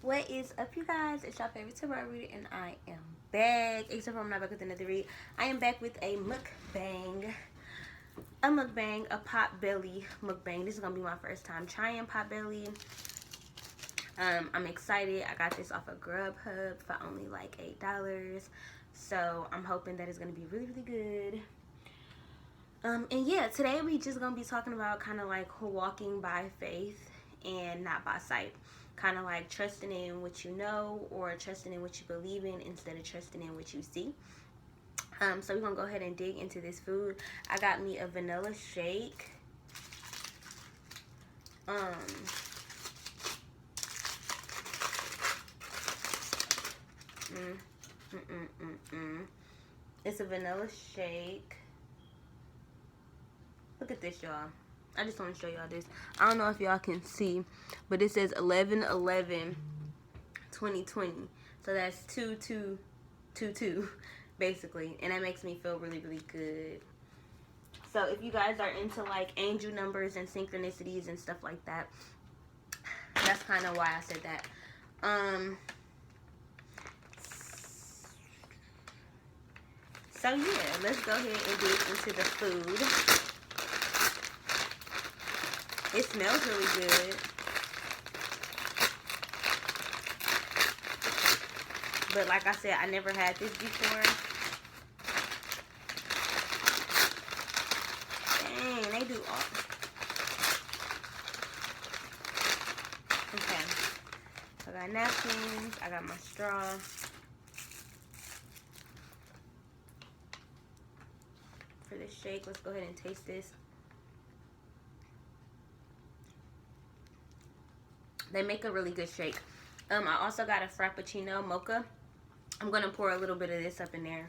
What is up, you guys? It's your favorite tarot reader, and I am back. Except for I'm not back with another read. I am back with a mukbang. A pot belly mukbang. This is gonna be my first time trying pot belly. I'm excited. I got this off of Grubhub for only like $8. So I'm hoping that it's gonna be really, really good. And yeah, today we just gonna be talking about kind of like walking by faith and not by sight. Kind of like trusting in what you know or trusting in what you believe in instead of trusting in what you see. So we're gonna go ahead and dig into this food. I got me a vanilla shake. It's a vanilla shake. Look at this, y'all. I just want to show y'all this. I don't know if y'all can see, but it says 11/11/2020. So that's 2222 basically, and that makes me feel really, really good. So if you guys are into like angel numbers and synchronicities and stuff like that, that's kind of why I said that. So yeah, let's go ahead and dig into the food. It smells really good. But like I said, I never had this before. Dang, they do all. Okay. I got napkins. I got my straw. For this shake, let's go ahead and taste this. They make a really good shake. I also got a Frappuccino mocha. I'm going to pour a little bit of this up in there.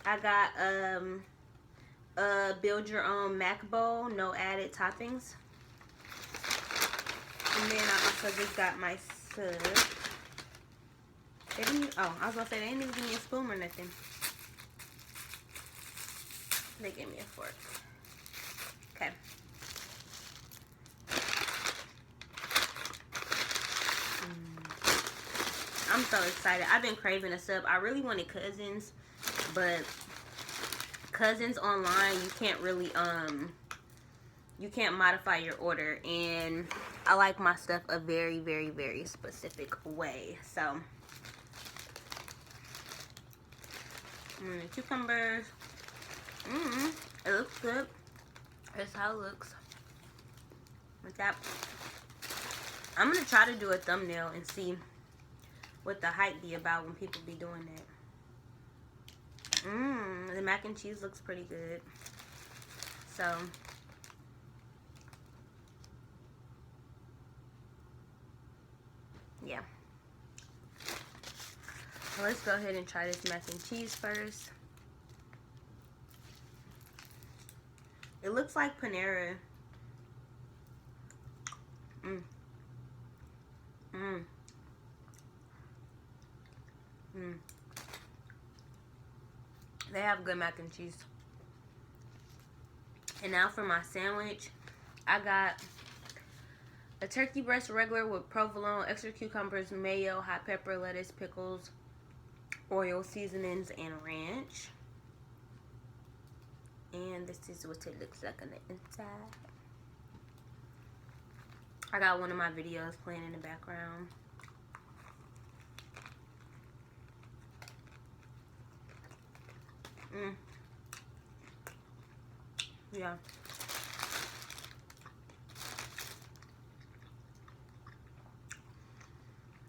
I got a build your own mac bowl, no added toppings. And then I also just got my sub. They didn't, oh, I was going to say, they didn't even give me a spoon or nothing. They gave me a fork. Okay. I'm so excited. I've been craving a sub. I really wanted Cousins, but Cousins online, you can't really, you can't modify your order. And I like my stuff a very, very, very specific way. So, cucumbers. It looks good. That's how it looks. Like that. I'm gonna try to do a thumbnail and see what the hype be about when people be doing that. The mac and cheese looks pretty good. So yeah. Well, let's go ahead and try this mac and cheese first. It looks like Panera. They have good mac and cheese. And now for my sandwich, I got a turkey breast regular with provolone, extra cucumbers, mayo, hot pepper, lettuce, pickles, oil, seasonings, and ranch. And this is what it looks like on the inside. I got one of my videos playing in the background. Yeah.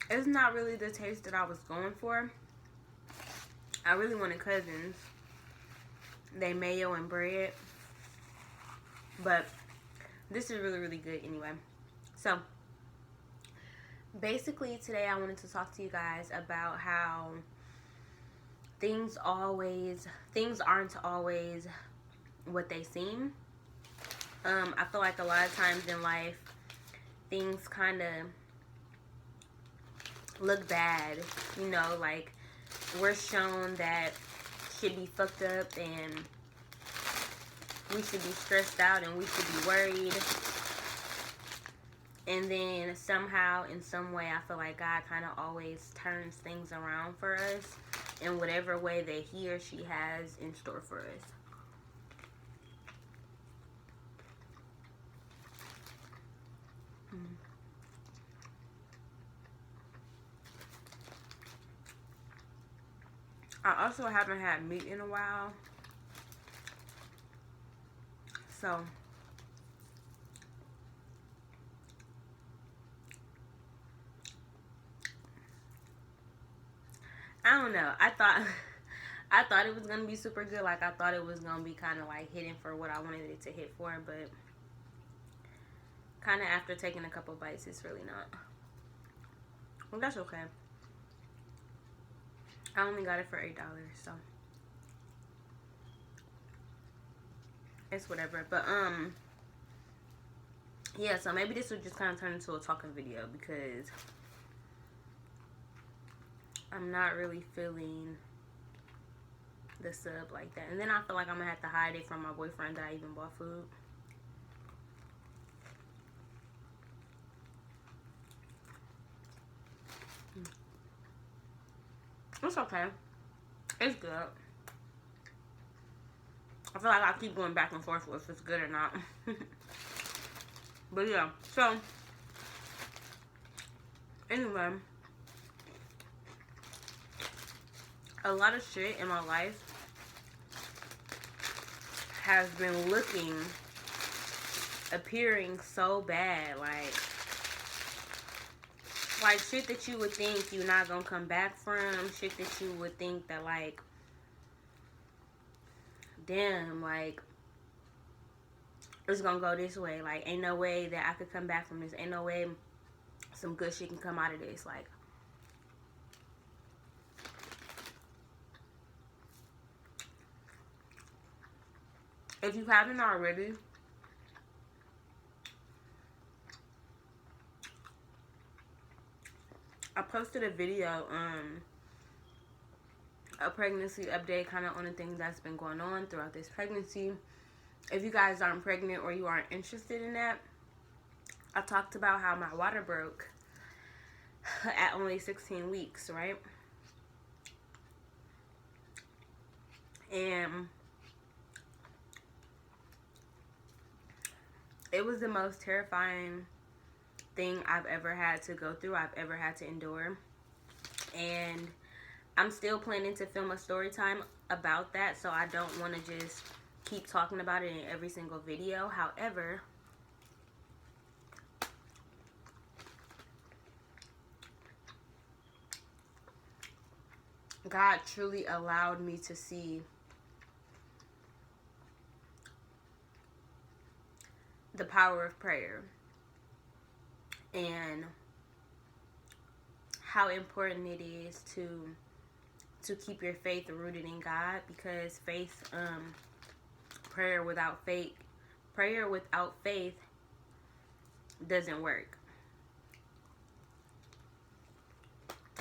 It's not really the taste that I was going for. I really wanted Cousins. They mayo and bread. But this is really, really good anyway. So, basically today I wanted to talk to you guys about how things aren't always what they seem. I feel like a lot of times in life, things kind of look bad. You know, like we're shown that shit be fucked up and we should be stressed out and we should be worried. And then somehow, in some way, I feel like God kind of always turns things around for us in whatever way that he or she has in store for us. I also haven't had meat in a while. So I don't know. I thought it was gonna be super good. Like I thought it was gonna be kind of like hitting for what I wanted it to hit for, but kind of after taking a couple bites, it's really not. Well, that's okay. I only got it for $8, so it's whatever. But yeah. So maybe this would just kind of turn into a talking video because I'm not really feeling the sub like that. And then I feel like I'm gonna have to hide it from my boyfriend that I even bought food. It's okay. It's good. I feel like I keep going back and forth with if it's good or not. But yeah, so anyway, a lot of shit in my life has been appearing so bad, like shit that you would think you're not gonna come back from, shit that you would think that like, damn, like it's gonna go this way, like ain't no way that I could come back from this, ain't no way some good shit can come out of this. Like, if you haven't already, I posted a video, a pregnancy update, kind of on the things that's been going on throughout this pregnancy. If you guys aren't pregnant or you aren't interested in that, I talked about how my water broke at only 16 weeks, right? And it was the most terrifying thing I've ever had to go through, I've ever had to endure. And I'm still planning to film a story time about that, so I don't want to just keep talking about it in every single video. However, God truly allowed me to see the power of prayer and how important it is to keep your faith rooted in God, because prayer without faith doesn't work.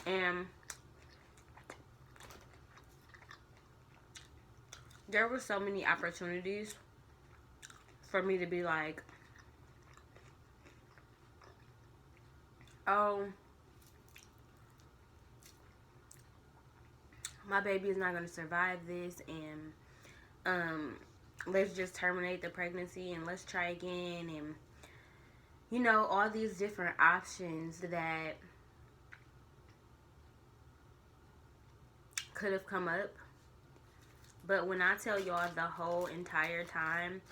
And there were so many opportunities for me to be like, oh, my baby is not going to survive this, and let's just terminate the pregnancy and let's try again, and you know, all these different options that could have come up. But when I tell y'all, the whole entire time,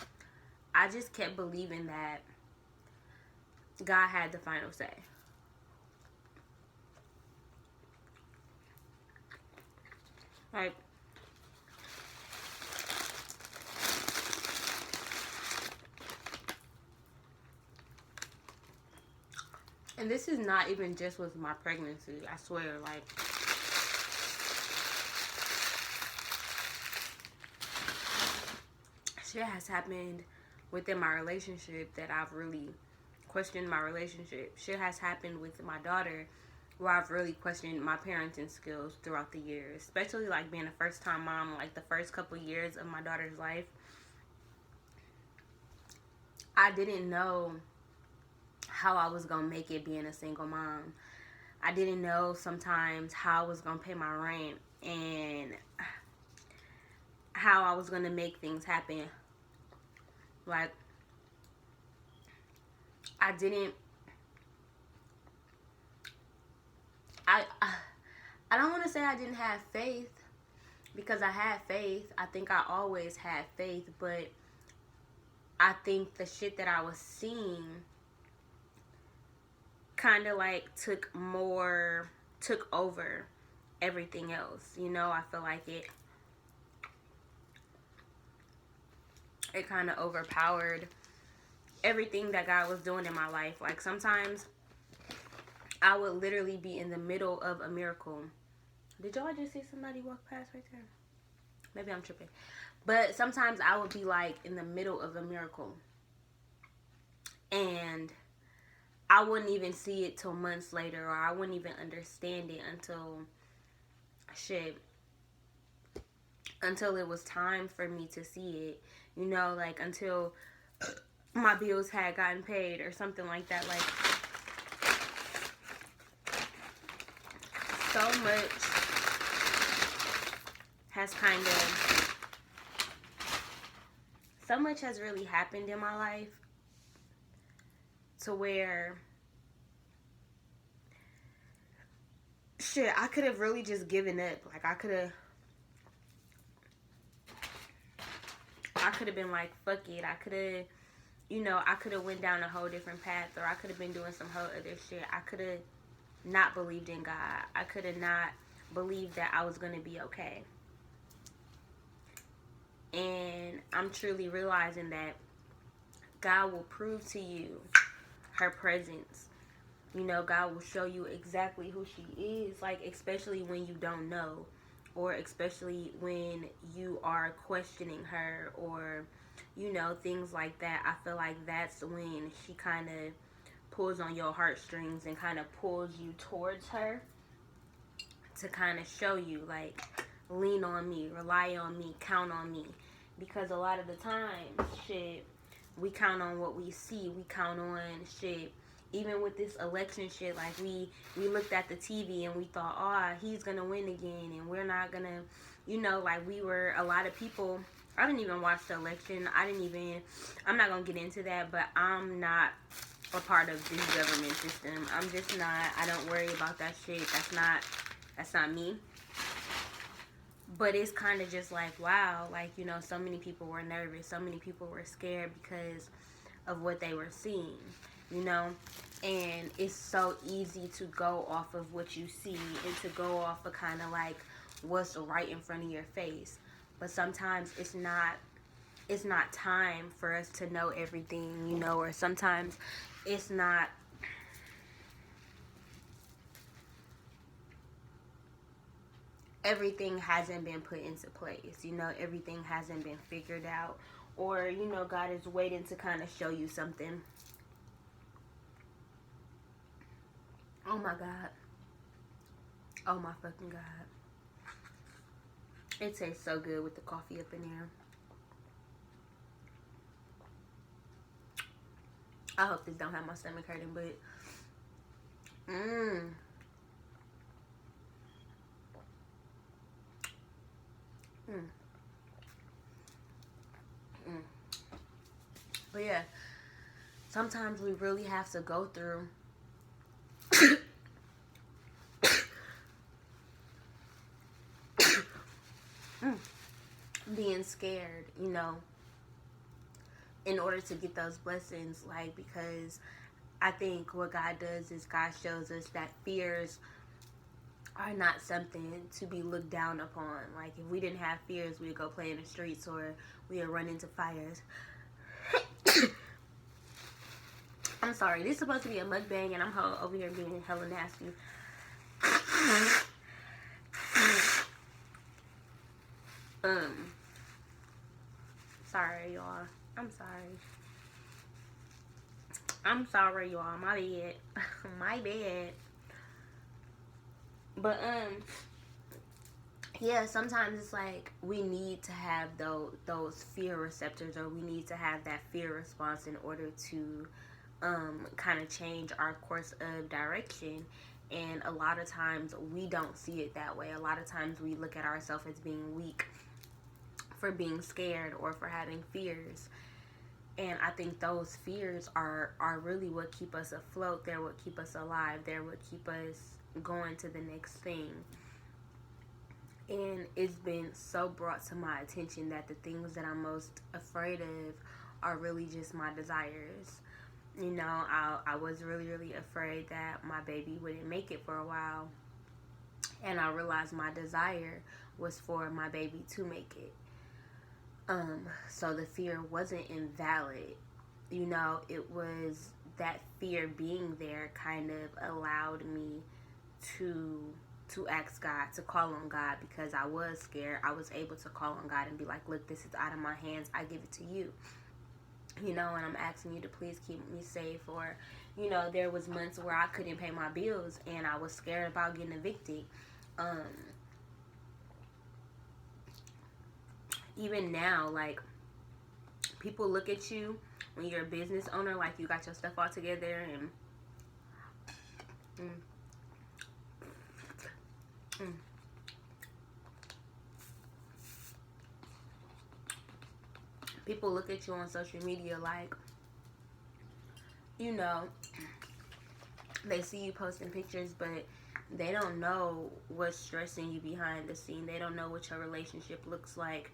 I just kept believing that God had the final say. Like, and this is not even just with my pregnancy, I swear, like, shit has happened within my relationship that I've really questioned my relationship. Shit has happened with my daughter where I've really questioned my parenting skills throughout the years, especially like being a first time mom, like the first couple years of my daughter's life. I didn't know how I was gonna make it being a single mom. I didn't know sometimes how I was gonna pay my rent and how I was gonna make things happen. Like, I didn't. I don't want to say I didn't have faith, because I had faith. I think I always had faith, but I think the shit that I was seeing kind of like took over everything else. You know, I feel like it kind of overpowered everything that God was doing in my life. Like, sometimes I would literally be in the middle of a miracle. Did y'all just see somebody walk past right there? Maybe I'm tripping. But sometimes I would be like in the middle of a miracle, and I wouldn't even see it till months later, or I wouldn't even understand it until it was time for me to see it. You know, like until my bills had gotten paid or something like that. Like, so much has really happened in my life to where I could have really just given up. Like, I could have been like, fuck it. I could have went down a whole different path, or I could have been doing some whole other shit. I could have not believed in God. I could have not believed that I was going to be okay. And I'm truly realizing that God will prove to you her presence. You know, God will show you exactly who she is, like, especially when you don't know, or especially when you are questioning her, or, you know, things like that. I feel like that's when she kind of pulls on your heartstrings and kind of pulls you towards her to kind of show you, like, lean on me, rely on me, count on me. Because a lot of the time, we count on what we see. We count on even with this election shit, like, we looked at the TV and we thought, oh, he's gonna win again, and we're not gonna, you know, like, a lot of people. I didn't even watch the election. I'm not gonna get into that, but I'm not a part of this government system. I'm just not. I don't worry about that shit. That's not me. But it's kind of just like, wow, like, you know, so many people were nervous. So many people were scared because of what they were seeing, you know. And it's so easy to go off of what you see and to go off of kind of like what's right in front of your face. But sometimes it's not time for us to know everything, you know, or sometimes it's not. Everything hasn't been put into place, you know, everything hasn't been figured out, or, you know, God is waiting to kind of show you something. Oh my God. Oh my fucking God. It tastes so good with the coffee up in there. I hope this don't have my stomach hurting, but But yeah, sometimes we really have to go through being scared, you know, in order to get those blessings. Like, because I think what God does is God shows us that fears are not something to be looked down upon. Like, if we didn't have fears, we'd go play in the streets, or we would run into fires. I'm sorry, this is supposed to be a mukbang, and I'm over here being hella nasty. Sorry, y'all. I'm sorry, y'all. My bad. My bad. But, yeah, sometimes it's like we need to have those fear receptors, or we need to have that fear response in order to kind of change our course of direction. And a lot of times we don't see it that way. A lot of times we look at ourselves as being weak for being scared or for having fears. And I think those fears are really what keep us afloat. They're what keep us alive. They're what keep us going to the next thing. And it's been so brought to my attention that the things that I'm most afraid of are really just my desires. You know, I was really, really afraid that my baby wouldn't make it for a while. And I realized my desire was for my baby to make it. So the fear wasn't invalid. You know, it was that fear being there kind of allowed me to ask God, to call on God, because I was scared. I was able to call on God and be like, look, this is out of my hands. I give it to you. You know, and I'm asking you to please keep me safe. Or, you know, there was months where I couldn't pay my bills and I was scared about getting evicted. Even now, like, people look at you when you're a business owner, like you got your stuff all together and people look at you on social media like, you know, they see you posting pictures, but they don't know what's stressing you behind the scene. They don't know what your relationship looks like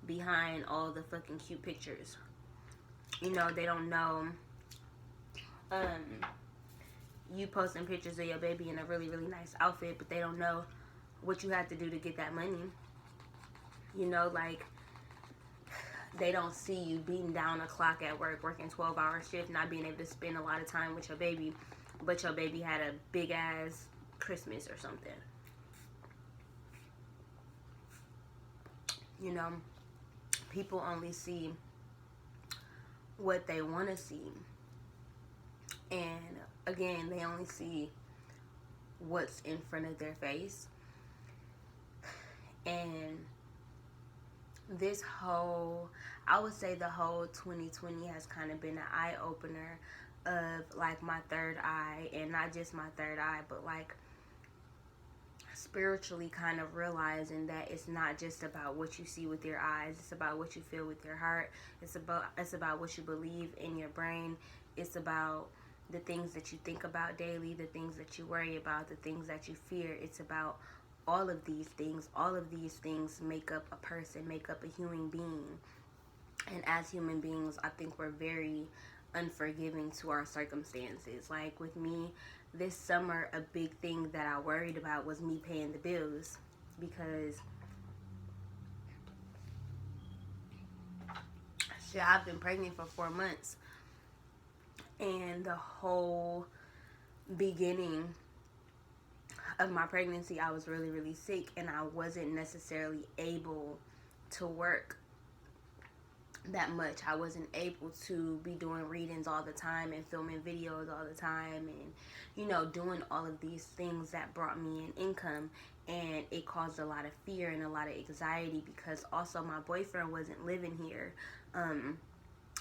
behind all the fucking cute pictures. You know, they don't know you posting pictures of your baby in a really, really nice outfit, but they don't know what you have to do to get that money. You know, like, they don't see you beating down a clock at work, working 12-hour shift, not being able to spend a lot of time with your baby, but your baby had a big ass Christmas or something. You know, people only see what they want to see. And again, they only see what's in front of their face. And this whole, I would say the whole 2020 has kind of been an eye-opener of, like, my third eye. And not just my third eye, but, like, spiritually kind of realizing that it's not just about what you see with your eyes. It's about what you feel with your heart. It's about what you believe in your brain. It's about the things that you think about daily, the things that you worry about, the things that you fear. It's about all of these things. All of these things make up a person, make up a human being. And as human beings, I think we're very unforgiving to our circumstances. Like with me, this summer, a big thing that I worried about was me paying the bills, because shit, I've been pregnant for 4 months, and the whole beginning of my pregnancy, I was really, really sick, and I wasn't necessarily able to work that much. I wasn't able to be doing readings all the time and filming videos all the time and, you know, doing all of these things that brought me an income. And it caused a lot of fear and a lot of anxiety, because also my boyfriend wasn't living here.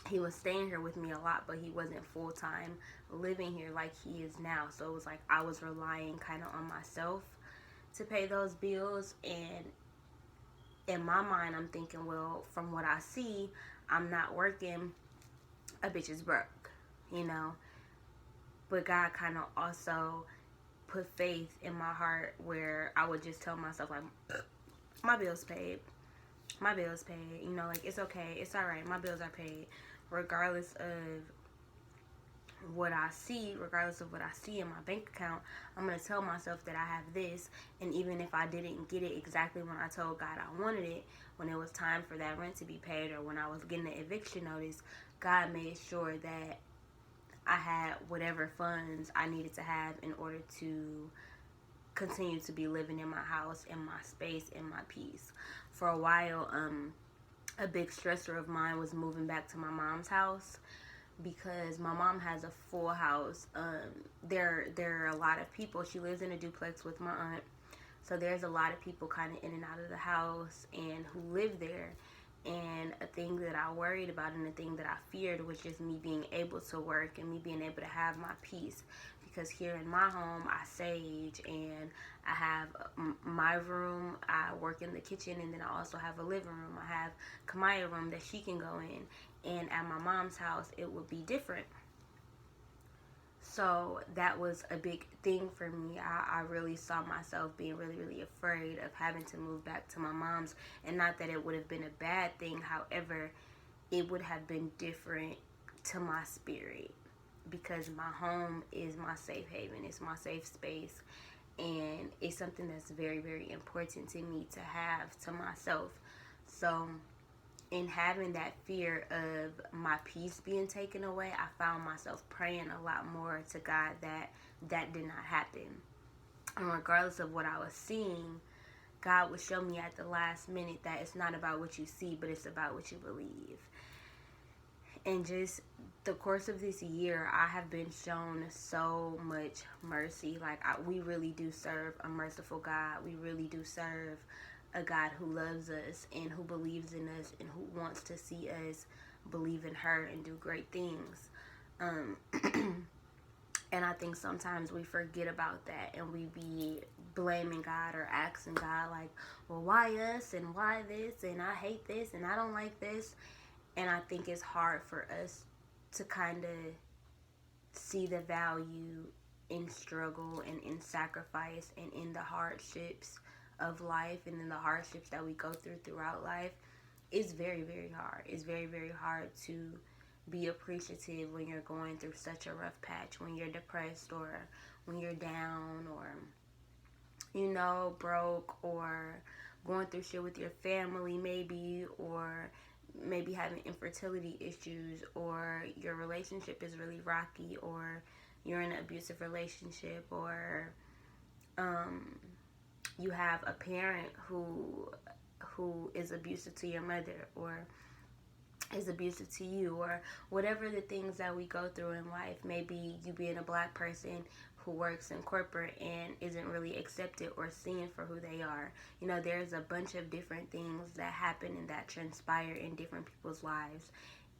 He was staying here with me a lot, but he wasn't full-time living here like he is now. So it was like I was relying kind of on myself to pay those bills. And in my mind, I'm thinking, well, from what I see, I'm not working, a bitch is broke, you know. But God kind of also put faith in my heart where I would just tell myself, like, my bill's paid. My bill's paid. You know, like, it's okay. It's all right. My bills are paid. Regardless of what I see, in my bank account, I'm going to tell myself that I have this. And even if I didn't get it exactly when I told God I wanted it, when it was time for that rent to be paid, or when I was getting the eviction notice, God made sure that I had whatever funds I needed to have in order to continue to be living in my house, in my space, in my peace. For a while, a big stressor of mine was moving back to my mom's house, because my mom has a full house. There are a lot of people. She lives in a duplex with my aunt, so there's a lot of people kind of in and out of the house and who live there. And a thing that I worried about and a thing that I feared was just me being able to work and me being able to have my peace. Because here in my home, I sage and I have my room. I work in the kitchen, and then I also have a living room. I have Kamaya room that she can go in. And at my mom's house, it would be different. So that was a big thing for me. I really saw myself being really, really afraid of having to move back to my mom's. And not that it would have been a bad thing. However, it would have been different to my spirit. Because my home is my safe haven. It's my safe space. And it's something that's very, very important to me to have to myself. So in having that fear of my peace being taken away, I found myself praying a lot more to God that that did not happen. And regardless of what I was seeing, God would show me at the last minute that it's not about what you see, but it's about what you believe. And just the course of this year, I have been shown so much mercy. Like, we really do serve a merciful God. We really do serve a God who loves us and who believes in us and who wants to see us believe in her and do great things. And I think sometimes we forget about that and we be blaming God or asking God like, well, why us and why this and I hate this and I don't like this. And I think it's hard for us to kind of see the value in struggle and in sacrifice and in the hardships of life and in the hardships that we go through throughout life. It's very, very hard. It's very, very hard to be appreciative when you're going through such a rough patch, when you're depressed or when you're down or, you know, broke or going through shit with your family maybe, or maybe having infertility issues, or your relationship is really rocky, or you're in an abusive relationship, or you have a parent who is abusive to your mother or is abusive to you, or whatever the things that we go through in life. Maybe you being a black person who works in corporate and isn't really accepted or seen for who they are. You know, there's a bunch of different things that happen and that transpire in different people's lives.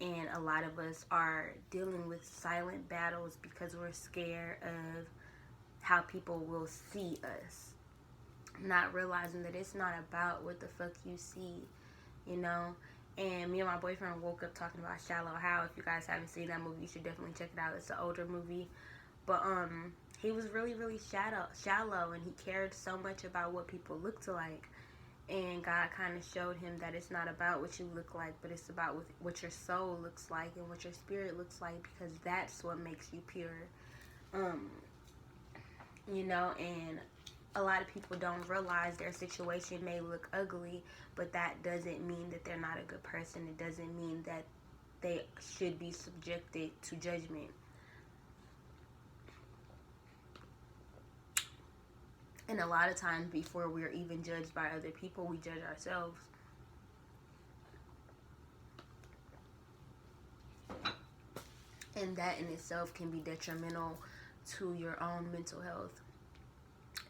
And a lot of us are dealing with silent battles because we're scared of how people will see us. Not realizing that it's not about what the fuck you see, you know. And me and my boyfriend woke up talking about Shallow Hal. If you guys haven't seen that movie, you should definitely check it out. It's an older movie. But he was really, really shallow, and he cared so much about what people looked like. And God kind of showed him that it's not about what you look like, but it's about what your soul looks like and what your spirit looks like, because that's what makes you pure. You know, and a lot of people don't realize their situation may look ugly, but that doesn't mean that they're not a good person. It doesn't mean that they should be subjected to judgment. And a lot of times before we're even judged by other people, we judge ourselves. And that in itself can be detrimental to your own mental health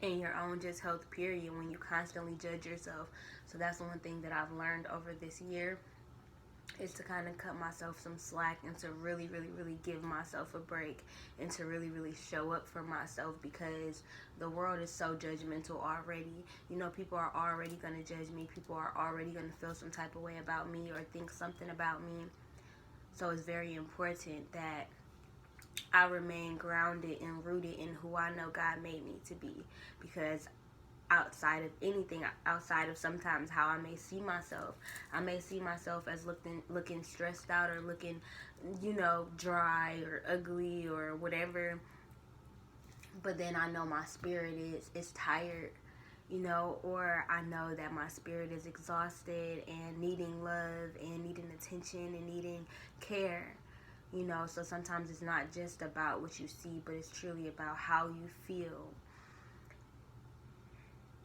and your own just health period when you constantly judge yourself. So that's one thing that I've learned over this year, is to kind of cut myself some slack and to really, really, really give myself a break and to really, really show up for myself, because the world is so judgmental already. You know, people are already going to judge me. People are already going to feel some type of way about me or think something about me. So it's very important that I remain grounded and rooted in who I know God made me to be, because outside of anything, outside of sometimes how I may see myself, I may see myself as looking stressed out or looking, you know, dry or ugly or whatever, but then I know my spirit is tired, you know, or I know that my spirit is exhausted and needing love and needing attention and needing care. You know, so sometimes it's not just about what you see, but it's truly about how you feel.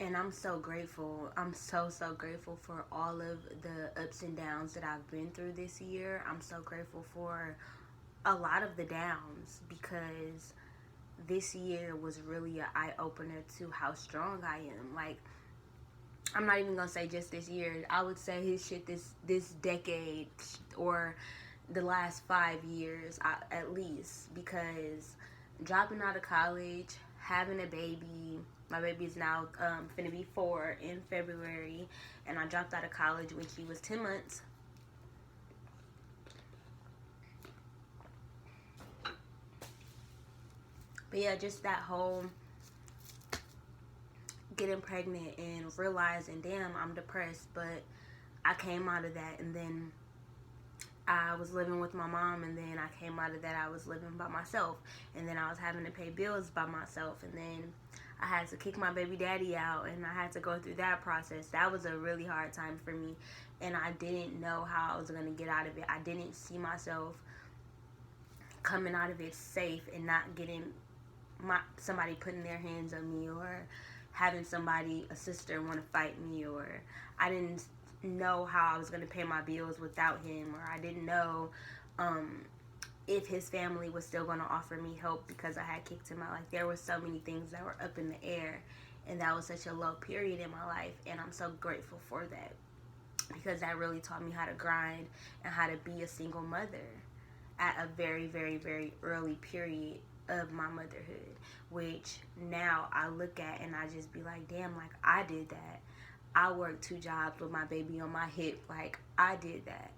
And I'm so grateful. I'm so grateful for all of the ups and downs that I've been through this year. I'm so grateful for a lot of the downs, because this year was really an eye-opener to how strong I am. Like, I'm not even gonna say just this year. I would say his shit this decade or the last 5 years at least, because dropping out of college, having a baby. My baby is now finna be 4 in February, and I dropped out of college when she was 10 months. But yeah, just that whole getting pregnant and realizing, damn, I'm depressed, but I came out of that, and then I was living with my mom, and then I came out of that, I was living by myself, and then I was having to pay bills by myself, and then I had to kick my baby daddy out, and I had to go through that process. That was a really hard time for me, and I didn't know how I was going to get out of it. I didn't see myself coming out of it safe and not getting somebody putting their hands on me, or having somebody, a sister, want to fight me, or I didn't know how I was going to pay my bills without him, or I didn't know if his family was still going to offer me help because I had kicked him out. Like, there were so many things that were up in the air, and that was such a low period in my life, and I'm so grateful for that, because that really taught me how to grind and how to be a single mother at a very, very, very early period of my motherhood, which now I look at and I just be like, damn, like, I did that. I worked 2 jobs with my baby on my hip. Like, I did that.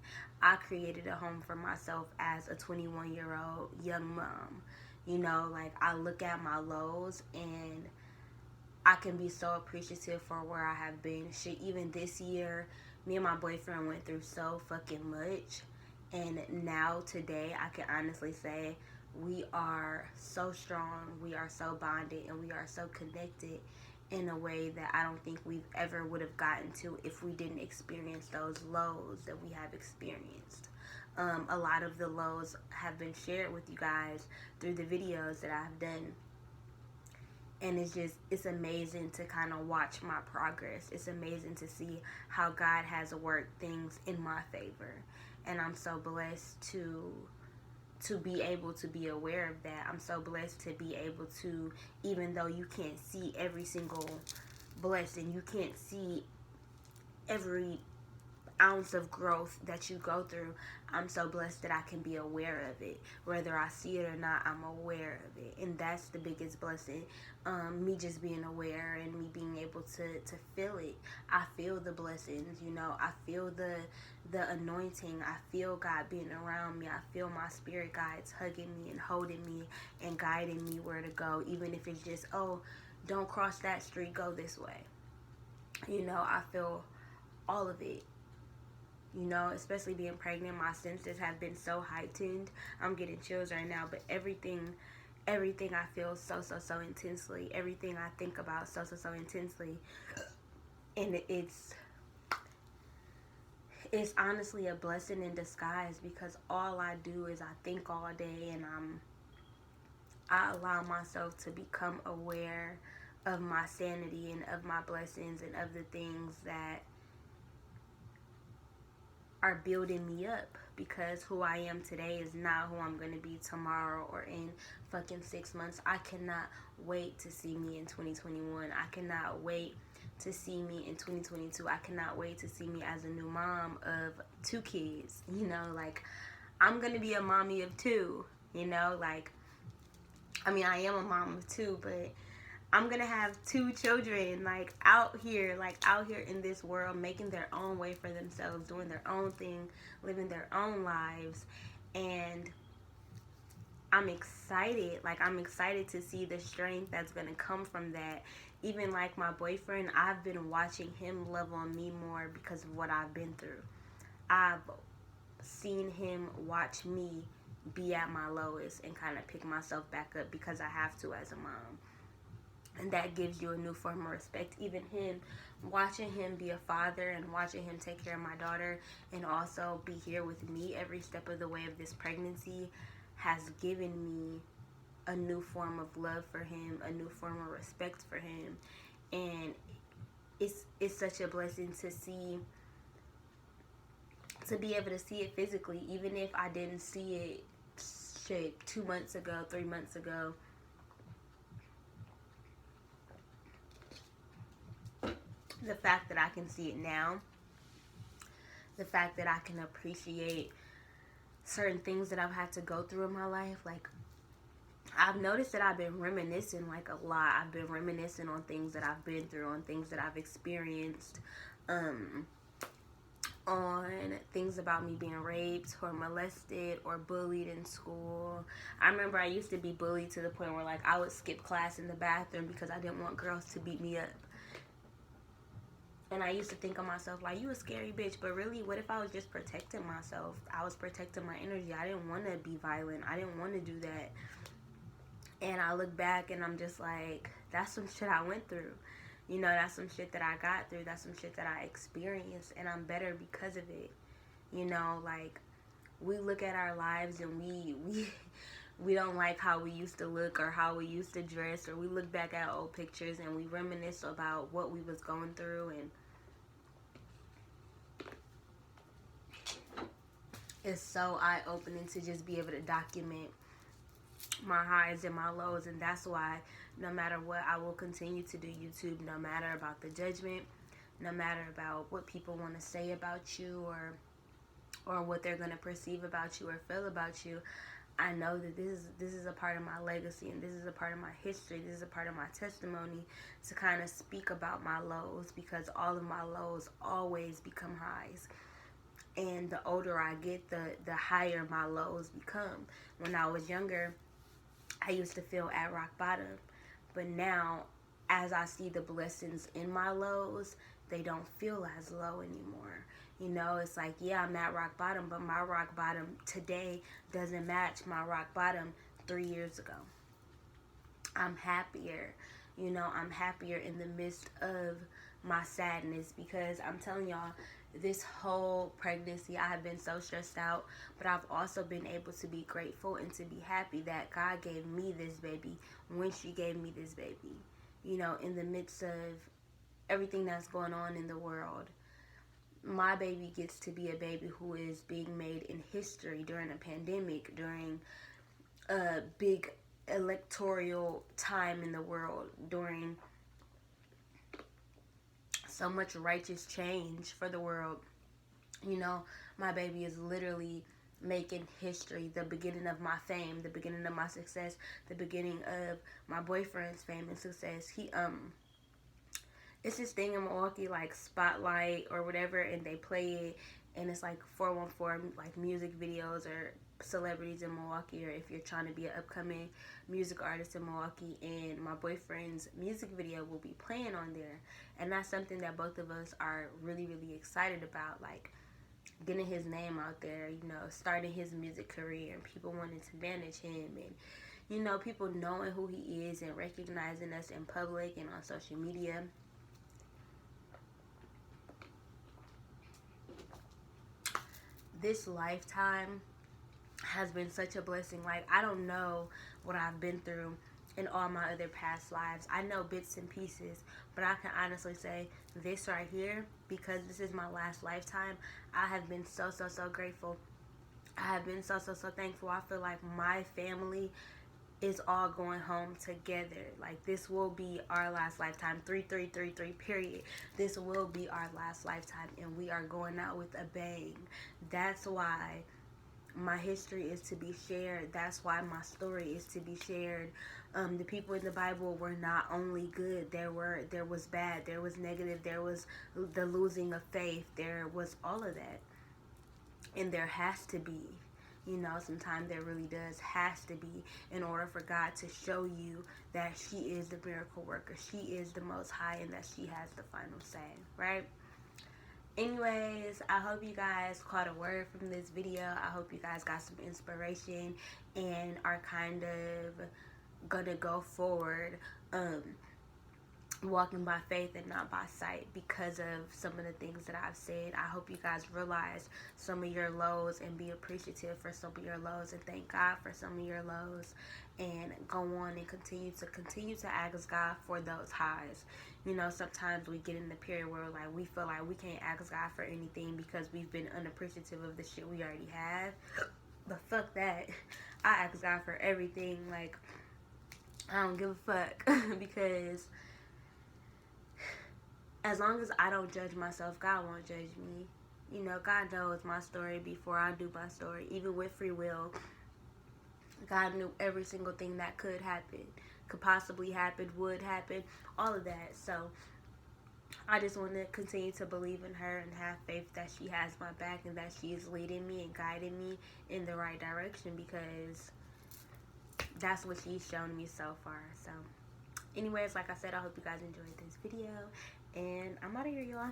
I created a home for myself as a 21-year-old young mom. You know, like, I look at my lows and I can be so appreciative for where I have been. Shit, even this year, me and my boyfriend went through so fucking much. And now, today, I can honestly say we are so strong, we are so bonded, and we are so connected in a way that I don't think we've ever would have gotten to if we didn't experience those lows that we have experienced. A lot of the lows have been shared with you guys through the videos that I've done. And it's amazing to kind of watch my progress. It's amazing to see how God has worked things in my favor. And I'm so blessed to be able to be aware of that. I'm so blessed to be able to, even though you can't see every single blessing, you can't see every ounce of growth that you go through, I'm so blessed that I can be aware of it. Whether I see it or not, I'm aware of it. And that's the biggest blessing. Me just being aware and me being able to feel it. I feel the blessings, you know. I feel the anointing. I feel God being around me. I feel my spirit guides hugging me and holding me and guiding me where to go. Even if it's just, oh, don't cross that street, go this way. You know, I feel all of it. You know, especially being pregnant, my senses have been so heightened. I'm getting chills right now, but everything I feel so intensely. Everything I think about so intensely. And it's honestly a blessing in disguise, because all I do is I think all day, and I allow myself to become aware of my sanity and of my blessings and of the things that are building me up, because who I am today is not who I'm going to be tomorrow or in fucking 6 months. I cannot wait to see me in 2021. I cannot wait to see me in 2022. I cannot wait to see me as a new mom of 2 kids. You know, like, I'm going to be a mommy of 2, you know, like, I mean, I am a mom of 2, but I'm going to have 2 children, like, out here in this world, making their own way for themselves, doing their own thing, living their own lives. And I'm excited. Like, I'm excited to see the strength that's going to come from that. Even like my boyfriend, I've been watching him love on me more because of what I've been through. I've seen him watch me be at my lowest and kind of pick myself back up, because I have to as a mom. And that gives you a new form of respect. Even him, watching him be a father and watching him take care of my daughter and also be here with me every step of the way of this pregnancy has given me a new form of love for him, a new form of respect for him. And it's such a blessing to see, to be able to see it physically, even if I didn't see it, shit, 2 months ago, 3 months ago. the fact that I can see it now, the fact that I can appreciate certain things that I've had to go through in my life. Like, I've noticed that I've been reminiscing like a lot. I've been reminiscing on things that I've been through, on things that I've experienced, on things about me being raped or molested or bullied in school. I remember I used to be bullied to the point where, like, I would skip class in the bathroom because I didn't want girls to beat me up. And I used to think of myself like, you a scary bitch. But really, what if I was just protecting myself? I was protecting my energy. I didn't want to be violent. I didn't want to do that. And I look back and I'm just like, that's some shit I went through. You know, that's some shit that I got through. That's some shit that I experienced. And I'm better because of it. You know, like, we look at our lives and we don't like how we used to look or how we used to dress. Or we look back at old pictures and we reminisce about what we was going through. And it's so eye-opening to just be able to document my highs and my lows. And that's why no matter what, I will continue to do YouTube, no matter about the judgment, no matter about what people want to say about you or what they're going to perceive about you or feel about you. I know that this is a part of my legacy, and this is a part of my history. This is a part of my testimony to kind of speak about my lows, because all of my lows always become highs. And the older I get, the higher my lows become. When I was younger, I used to feel at rock bottom. But now, as I see the blessings in my lows, they don't feel as low anymore. You know, it's like, yeah, I'm at rock bottom, but my rock bottom today doesn't match my rock bottom 3 years ago. I'm happier. You know, I'm happier in the midst of my sadness, because I'm telling y'all, this whole pregnancy, I have been so stressed out, but I've also been able to be grateful and to be happy that God gave me this baby when she gave me this baby. You know, in the midst of everything that's going on in the world, my baby gets to be a baby who is being made in history during a pandemic, during a big electoral time in the world, during so much righteous change for the world. You know, my baby is literally making history, the beginning of my fame, the beginning of my success, the beginning of my boyfriend's fame and success. It's this thing in Milwaukee, like Spotlight or whatever, and they play it, and it's like 414, like music videos or celebrities in Milwaukee, or if you're trying to be an upcoming music artist in Milwaukee, and my boyfriend's music video will be playing on there. And that's something that both of us are really, really excited about, like getting his name out there, you know, starting his music career, and people wanting to manage him, and, you know, people knowing who he is and recognizing us in public and on social media. This lifetime has been such a blessing. Like, I don't know what I've been through in all my other past lives. I know bits and pieces, but I can honestly say this right here, because this is my last lifetime, I have been so, so, so grateful. I have been so, so, so thankful. I feel like my family is all going home together. Like, this will be our last lifetime. 3333 period. This will be our last lifetime, and we are going out with a bang. That's why my history is to be shared. That's why my story is to be shared. The people in the Bible were not only good. There was bad. There was negative. There was the losing of faith. There was all of that, and there has to be. You know, sometimes there really does has to be, in order for God to show you that she is the miracle worker. She is the Most High, and that she has the final say, right? Anyways, I hope you guys caught a word from this video. I hope you guys got some inspiration and are kind of gonna go forward walking by faith and not by sight because of some of the things that I've said. I hope you guys realize some of your lows and be appreciative for some of your lows, and thank God for some of your lows, and go on and continue to ask God for those highs. You know, sometimes we get in the period where, like, we feel like we can't ask God for anything because we've been unappreciative of the shit we already have. But fuck that. I ask God for everything. Like, I don't give a fuck because as long as I don't judge myself, God won't judge me. You know, God knows my story before I do my story. Even with free will, God knew every single thing that could happen, could possibly happen, would happen, all of that. So I just want to continue to believe in her and have faith that she has my back and that she is leading me and guiding me in the right direction, because that's what she's shown me so far. So anyways, like I said, I hope you guys enjoyed this video, and I'm out of here, y'all.